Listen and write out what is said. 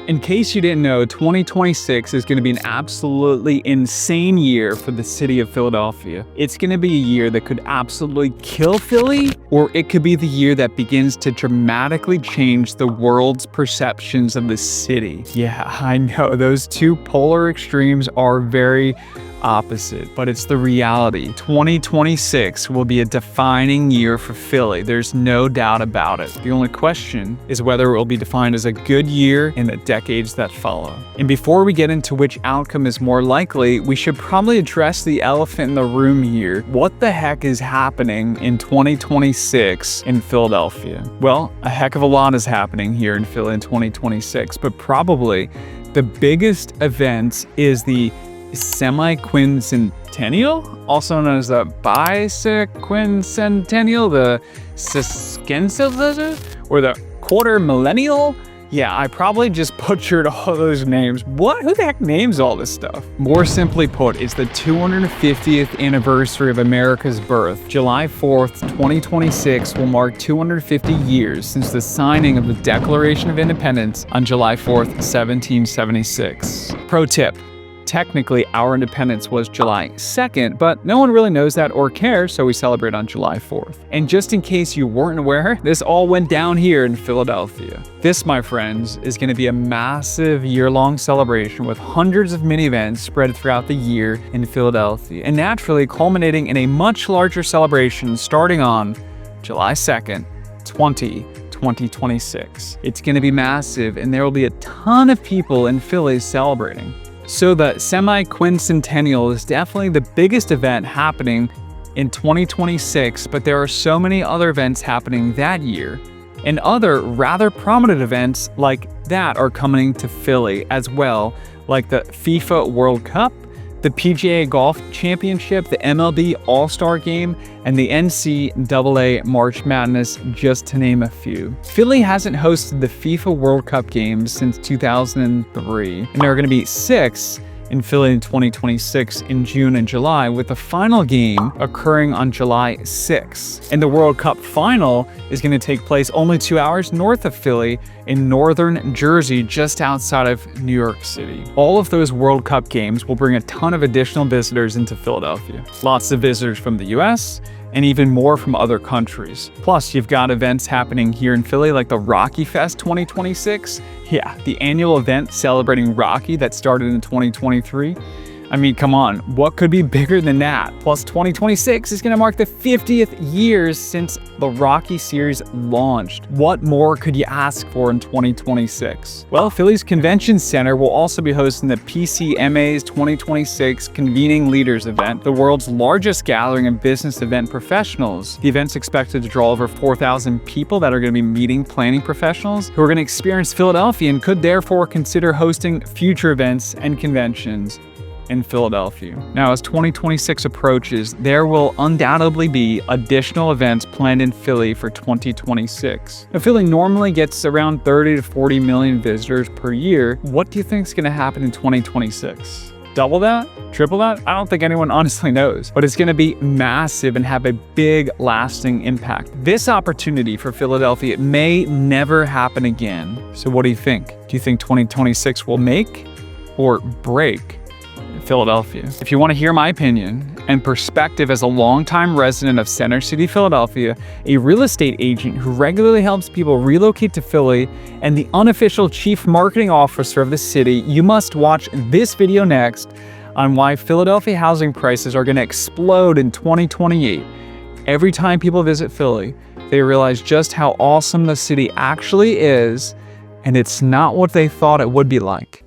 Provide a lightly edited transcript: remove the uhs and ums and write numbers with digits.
In case you didn't know, 2026 is going to be an absolutely insane year for the city of Philadelphia. It's going to be a year that could absolutely kill Philly, or it could be the year that begins to dramatically change the world's perceptions of the city. Yeah, I know, those two polar extremes are very opposite, but it's the reality. 2026 will be a defining year for Philly. There's no doubt about it. The only question is whether it will be defined as a good year in the decades that follow. And before we get into which outcome is more likely, we should probably address the elephant in the room here. What the heck is happening in 2026 in Philadelphia? Well, a heck of a lot is happening here in Philly in 2026, but probably the biggest event is the semi-quincentennial, also known as the bisequincentennial, the sesquicentennial, or the quarter millennial. Yeah, I probably just butchered all those names. Who the heck names all this stuff? More simply put, it's the 250th anniversary of America's birth. July 4th, 2026 will mark 250 years since the signing of the Declaration of Independence on July 4th, 1776. Pro tip. Technically, our independence was July 2nd, but no one really knows that or cares, so we celebrate on July 4th. And just in case you weren't aware, this all went down here in Philadelphia. This, my friends, is going to be a massive year-long celebration with hundreds of mini events spread throughout the year in Philadelphia, and naturally culminating in a much larger celebration starting on July 2nd, 2026. It's going to be massive, and there will be a ton of people in Philly celebrating. So the semi-quincentennial is definitely the biggest event happening in 2026, but there are so many other events happening that year. And other rather prominent events like that are coming to Philly as well, like the FIFA World Cup, the PGA Golf Championship, the MLB All-Star Game, and the NCAA March Madness, just to name a few. Philly hasn't hosted the FIFA World Cup games since 2003, and there are going to be 6 in Philly in 2026 in June and July, with the final game occurring on July 6th. And the World Cup final is going to take place only 2 hours north of Philly in northern Jersey, just outside of New York City. All of those World Cup games will bring a ton of additional visitors into Philadelphia. Lots of visitors from the US, and even more from other countries. Plus, you've got events happening here in Philly like the Rocky Fest 2026. Yeah, the annual event celebrating Rocky that started in 2023. I mean, come on, what could be bigger than that? Plus, 2026 is going to mark the 50th years since the Rocky series launched. What more could you ask for in 2026? Well, Philly's Convention Center will also be hosting the PCMA's 2026 Convening Leaders event, the world's largest gathering of business event professionals. The event's expected to draw over 4,000 people that are going to be meeting planning professionals who are going to experience Philadelphia and could therefore consider hosting future events and conventions in Philadelphia. Now, as 2026 approaches, there will undoubtedly be additional events planned in Philly for 2026. Now, Philly normally gets around 30 to 40 million visitors per year. What do you think is going to happen in 2026? Double that? Triple that? I don't think anyone honestly knows, but it's going to be massive and have a big lasting impact. This opportunity for Philadelphia may never happen again. So what do you think? Do you think 2026 will make or break Philadelphia? If you want to hear my opinion and perspective as a longtime resident of Center City, Philadelphia, a real estate agent who regularly helps people relocate to Philly, and the unofficial chief marketing officer of the city, you must watch this video next on why Philadelphia housing prices are going to explode in 2028. Every time people visit Philly, they realize just how awesome the city actually is, and it's not what they thought it would be like.